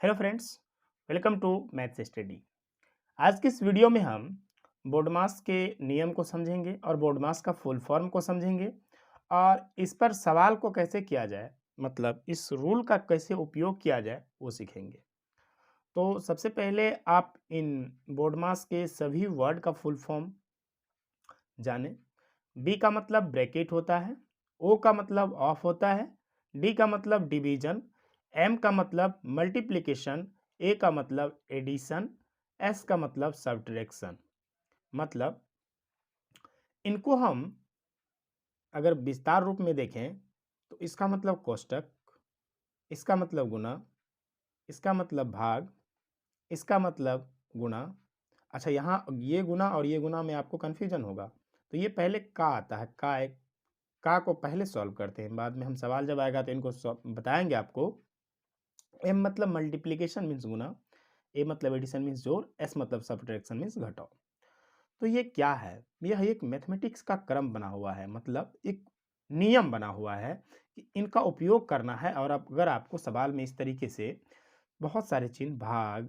Hello friends, welcome to maths study. आज की इस वीडियो में हम बोर्डमास के नियम को समझेंगे और बोर्डमास का फुल फॉर्म को समझेंगे और इस पर सवाल को कैसे किया जाए, मतलब इस रूल का कैसे उपयोग किया जाए वो सीखेंगे। तो सबसे पहले आप इन बोर्डमास के सभी वर्ड का फुल फॉर्म जानें। बी का मतलब ब्रैकेट होता है, ओ का मतलब ऑफ होता है, डी का मतलब डिवीजन, एम का मतलब मल्टीप्लिकेशन, ए का मतलब एडिशन, एस का मतलब सब्ट्रैक्शन। मतलब इनको हम अगर विस्तार रूप में देखें तो इसका मतलब कोष्टक, इसका मतलब गुना, इसका मतलब भाग, इसका मतलब गुणा। अच्छा, यहाँ ये गुना और ये गुना में आपको कन्फ्यूजन होगा, तो ये पहले का आता है, का को पहले सॉल्व करते हैं, बाद में हम सवाल जब आएगा तो इनको बताएंगे आपको। एम मतलब मल्टीप्लिकेशन मीन्स गुना, ए मतलब एडिशन मीन्स जोड़, एस मतलब सब्ट्रैक्शन मीन्स घटाओ। तो ये क्या है? यह एक मैथमेटिक्स का क्रम बना हुआ है, मतलब एक नियम बना हुआ है कि इनका उपयोग करना है। और अगर आपको सवाल में इस तरीके से बहुत सारे चिन्ह भाग,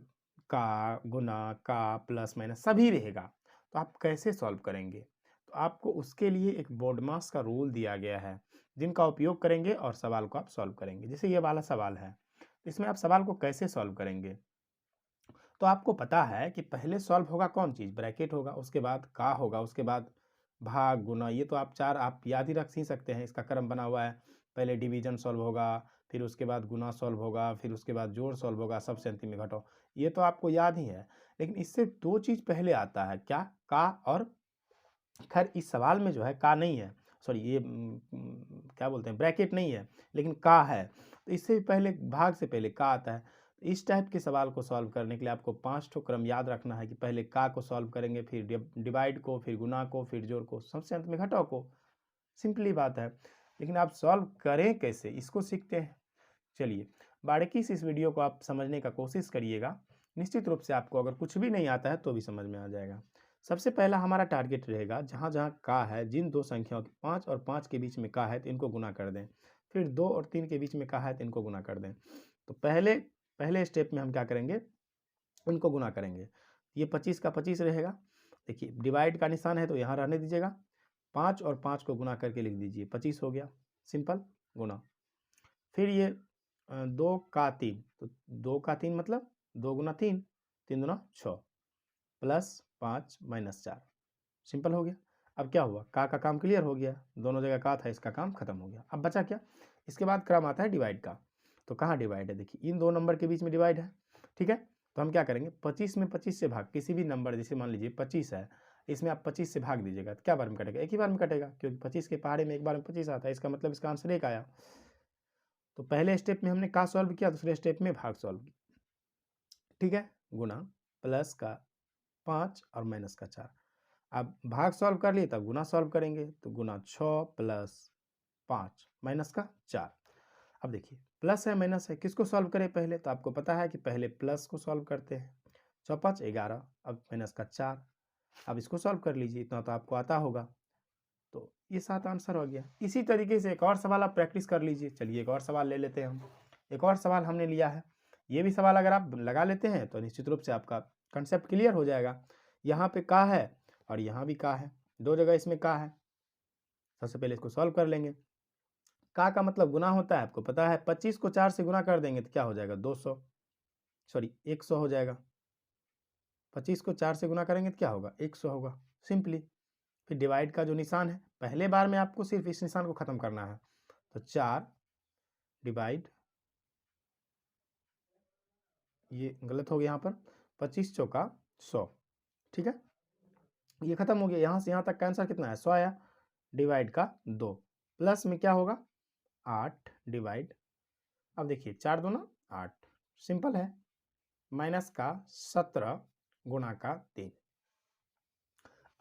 का, गुना, का, प्लस माइनस सभी रहेगा, तो आप कैसे सॉल्व करेंगे? तो आपको उसके लिए एक बोर्डमास का रूल दिया गया है, जिनका उपयोग करेंगे और सवाल को आप सॉल्व करेंगे। जैसे ये वाला सवाल है, तो इसमें आप सवाल को कैसे सॉल्व करेंगे? तो आपको पता है कि पहले सॉल्व होगा कौन चीज़? ब्रैकेट होगा, उसके बाद का होगा, उसके बाद भाग, गुना। ये तो आप चार आप याद ही रख ही सकते हैं, इसका क्रम बना हुआ है। पहले डिवीजन सॉल्व होगा, फिर उसके बाद गुना सॉल्व होगा, फिर उसके बाद जोड़ सॉल्व होगा, सबसे अंतिम में घटाओ। ये तो आपको याद ही है। लेकिन इससे दो चीज़ पहले आता है, क्या? का और खैर इस सवाल में जो है का नहीं है, सॉरी ये क्या बोलते हैं, ब्रैकेट नहीं है, लेकिन का है। तो इससे भी पहले भाग से पहले का आता है। तो इस टाइप के सवाल को सॉल्व करने के लिए आपको 5 ठो क्रम याद रखना है कि पहले का को सॉल्व करेंगे, फिर डिवाइड को, फिर गुना को, फिर जोड़ को, सबसे अंत में घटाओ को। सिंपली बात है। लेकिन आप सॉल्व करें कैसे, इसको सीखते हैं। चलिए, बारीकी से इस वीडियो को आप समझने का कोशिश करिएगा। निश्चित रूप से आपको अगर कुछ भी नहीं आता है तो भी समझ में आ जाएगा। सबसे पहला हमारा टारगेट रहेगा, जहाँ जहाँ का है, जिन दो संख्याओं के 5 और 5 के बीच में का है तो इनको गुना कर दें। फिर 2 और 3 के बीच में का है तो इनको गुना कर दें। तो पहले पहले स्टेप में हम क्या करेंगे, इनको गुना करेंगे। ये 25 का 25 रहेगा। देखिए डिवाइड का निशान है तो यहाँ रहने दीजिएगा। 5 और 5 को गुना करके लिख दीजिए, 25 हो गया। सिंपल गुना। फिर ये 2 का 3, तो 2 का 3 मतलब 2 गुना 3, 3 दूना 6, प्लस 5 माइनस 4। सिंपल हो गया। अब क्या हुआ, का काम क्लियर हो गया, दोनों जगह का था, इसका काम खत्म हो गया। अब बचा क्या? इसके बाद क्रम आता है डिवाइड का। तो कहाँ डिवाइड है? देखिए इन दो नंबर के बीच में डिवाइड है, ठीक है। तो हम क्या करेंगे, 25 में 25 से भाग, किसी भी नंबर, जैसे मान लीजिए 25 है, इसमें आप 25 से भाग दीजिएगा तो क्या बार में कटेगा? एक ही बार में कटेगा, क्योंकि 25 के पहाड़े में एक बार में 25 आता है, इसका मतलब इसका आंसर 1 आया। तो पहले स्टेप में हमने का सॉल्व किया, दूसरे स्टेप में भाग सॉल्व किया, ठीक है। गुना, प्लस का 5 और माइनस का 4। अब भाग सॉल्व कर लिए, तब गुना सॉल्व करेंगे, तो गुना 6 प्लस 5 माइनस का 4। अब देखिए प्लस है माइनस है, किसको सॉल्व करें पहले? तो आपको पता है कि पहले प्लस को सॉल्व करते हैं। 6 5 11, अब माइनस का 4। अब इसको सॉल्व कर लीजिए, इतना तो आपको आता होगा। तो ये 7 आंसर हो गया। इसी तरीके से एक और सवाल आप प्रैक्टिस कर लीजिए। चलिए एक और सवाल ले लेते हैं हम। एक और सवाल हमने लिया है। ये भी सवाल अगर आप लगा लेते हैं तो निश्चित रूप से आपका कंसेप्ट क्लियर हो जाएगा। यहाँ पे का है और यहाँ भी का है, दो जगह इसमें का है। सबसे पहले इसको सॉल्व कर लेंगे। का मतलब गुना होता है, आपको पता है। 25 को 4 से गुना कर देंगे तो क्या हो जाएगा? 200, सॉरी 100 हो जाएगा। 25 को 4 से गुना करेंगे तो क्या होगा? 100 होगा, सिंपली। फिर डिवाइड का जो निशान है, पहले बार में आपको सिर्फ इस निशान को खत्म करना है। तो 4 डिवाइड, ये गलत हो गया यहाँ पर, 25 चौका 100, ठीक है। ये खत्म हो गया। यहाँ से यहाँ तक का आंसर कितना है? 100 आया। डिवाइड का 2, प्लस में क्या होगा? 8 डिवाइड, अब देखिए 4 दूना 8, सिंपल है। माइनस का 17 गुणा का 3।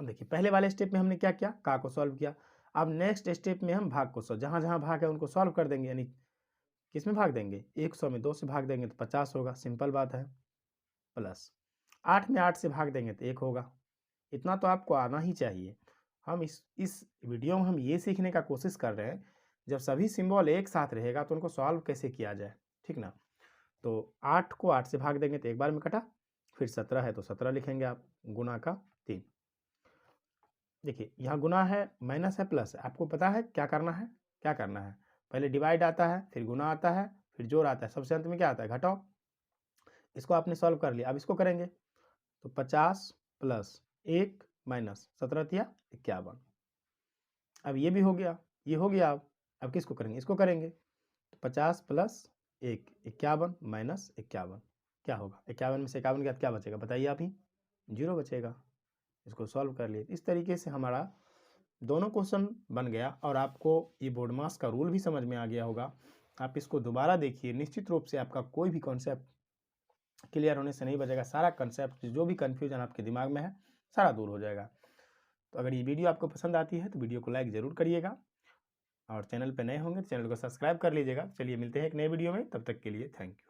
अब देखिए पहले वाले स्टेप में हमने क्या किया, का को सॉल्व किया। अब नेक्स्ट स्टेप में हम भाग को सॉल्व, जहाँ जहाँ भाग है उनको सॉल्व कर देंगे। यानी किस में भाग देंगे? 100 में 2 से भाग देंगे तो 50 होगा, सिंपल बात है। प्लस 8 में 8 से भाग देंगे तो 1 होगा। इतना तो आपको आना ही चाहिए। हम इस वीडियो में हम ये सीखने का कोशिश कर रहे हैं, जब सभी सिंबल एक साथ रहेगा तो उनको सॉल्व कैसे किया जाए, ठीक ना। तो 8 को 8 से भाग देंगे तो एक बार में कटा, फिर 17 है तो 17 लिखेंगे आप, गुना का 3। देखिए यहाँ गुना है, माइनस है, प्लस है, आपको पता है क्या करना है, क्या करना है। पहले डिवाइड आता है, फिर गुना आता है, फिर जोड़ आता है, सबसे अंत में क्या आता है, घटाओ। इसको आपने सॉल्व कर लिया, अब इसको करेंगे तो 50 प्लस 1 माइनस 17 तिया 51। अब ये भी हो गया, ये हो गया। अब किसको करेंगे, इसको करेंगे तो 50 प्लस 1 51 माइनस 51 क्या होगा, 51 में से 51 के बाद क्या बचेगा बताइए आप ही, 0 बचेगा। इसको सॉल्व कर लिए। इस तरीके से हमारा दोनों क्वेश्चन बन गया और आपको ये बोर्ड मास का रूल भी समझ में आ गया होगा। आप इसको दोबारा देखिए, निश्चित रूप से आपका कोई भी कॉन्सेप्ट क्लियर होने से नहीं बचेगा। सारा कॉन्सेप्ट जो भी कन्फ्यूजन आपके दिमाग में है सारा दूर हो जाएगा। तो अगर ये वीडियो आपको पसंद आती है तो वीडियो को लाइक ज़रूर करिएगा और चैनल पर नए होंगे तो चैनल को सब्सक्राइब कर लीजिएगा। चलिए मिलते हैं एक नए वीडियो में, तब तक के लिए थैंक यू।